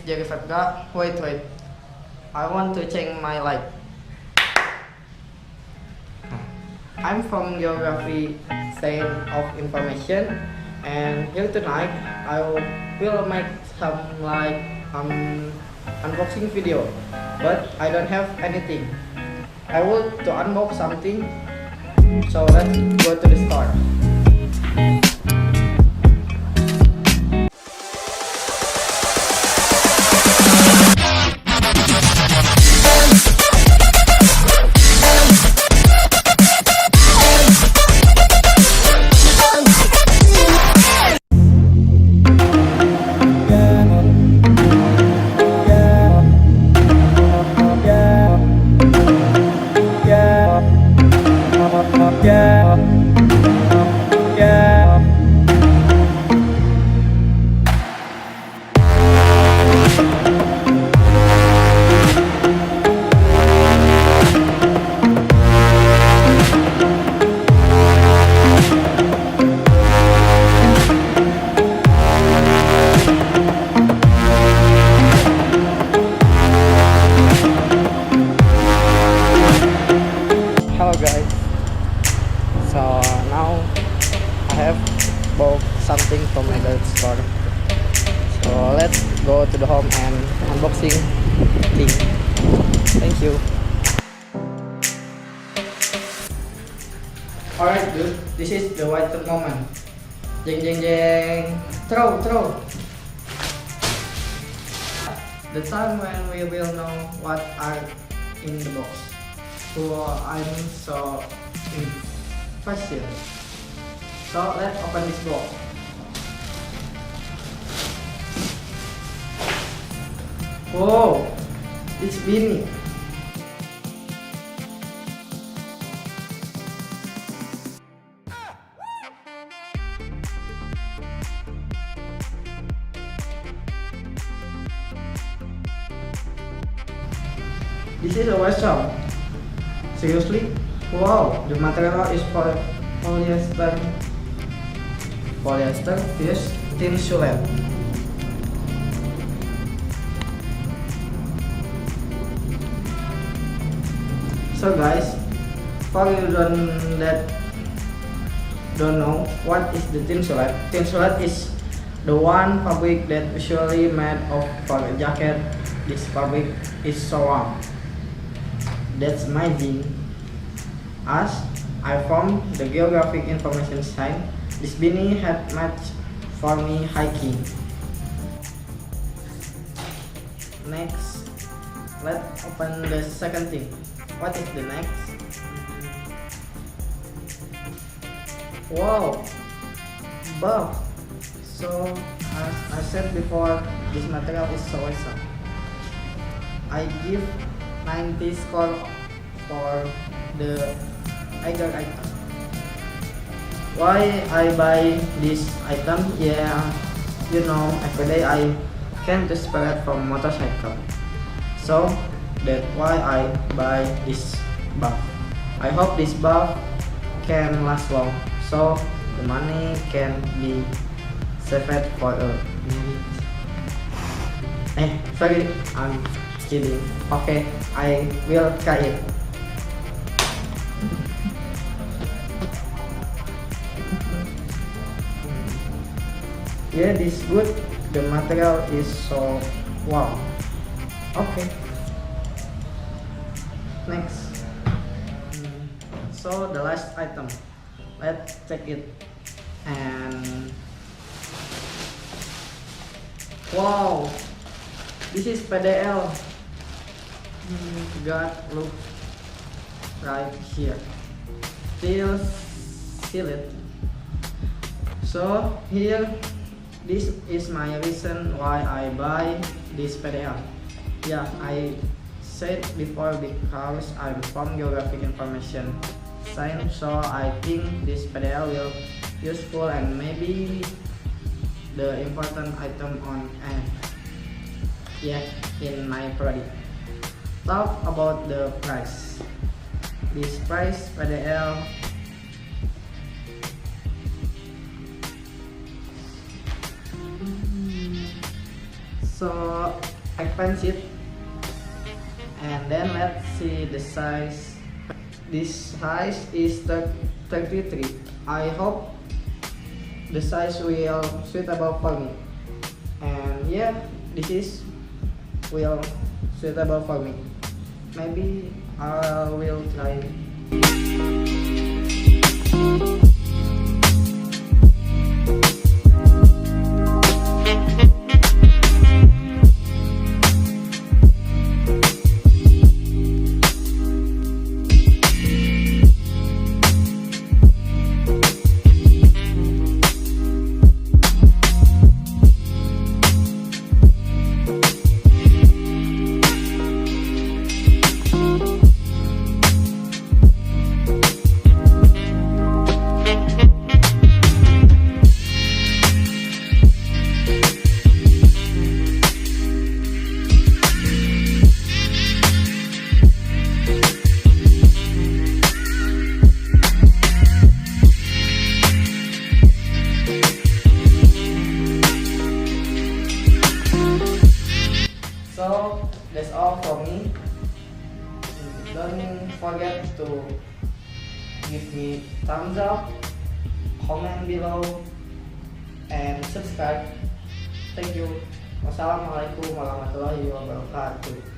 Jarry. Wait. I want to change my life. I'm from Geography Science of Information, and here tonight I will make some unboxing video, but I don't have anything. I want to unbox something, so let's go to the store. Hello guys, so now I have bought something from EIGER store, so let's go to the home and unboxing thing. Thank you. Alright dude, this is the vital moment. Jeng, throw. The time when we will know what are in the box. I'm so impatient. So let's open this box. Whoa, it's beanie. This is a washroom. Seriously? Wow, the material is polyester plus tinsulate. So guys, for you don't know what is the tinsulate. Tinsulate is the one fabric that usually made of for a jacket. This fabric is so warm. That's amazing. As I from the Geographic Information Science, this beanie had much for me hiking. Next, let's open the second thing. What is the next? Wow, buff. So as I said before, this material is so awesome. I give 90 score for the EIGER item. Why I buy this item? Yeah, you know, every day I can just spread from motorcycle. So that's why I buy this buff. I hope this buff can last long, so the money can be saved for a minute. Sorry, I'm kidding. Okay, I will try it. Yeah, this good. The material is so wow. Okay. Next. So the last item. Let's check it. And wow, this is PDL. God, look right here. Still seal it. So here, this is my reason why I buy this PDL. Yeah, I said before because I'm from Geographic Information Science, so I think this PDL will useful and maybe the important item on in my product. Talk about the price. This price PDL so expensive. And then let's see the size. This size is 33. I hope the size will suitable for me. And yeah, this is will suitable for me. Maybe I will try. So that's all for me. Don't forget to give me thumbs up, comment below, and subscribe. Thank you. Wassalamualaikum warahmatullahi wabarakatuh.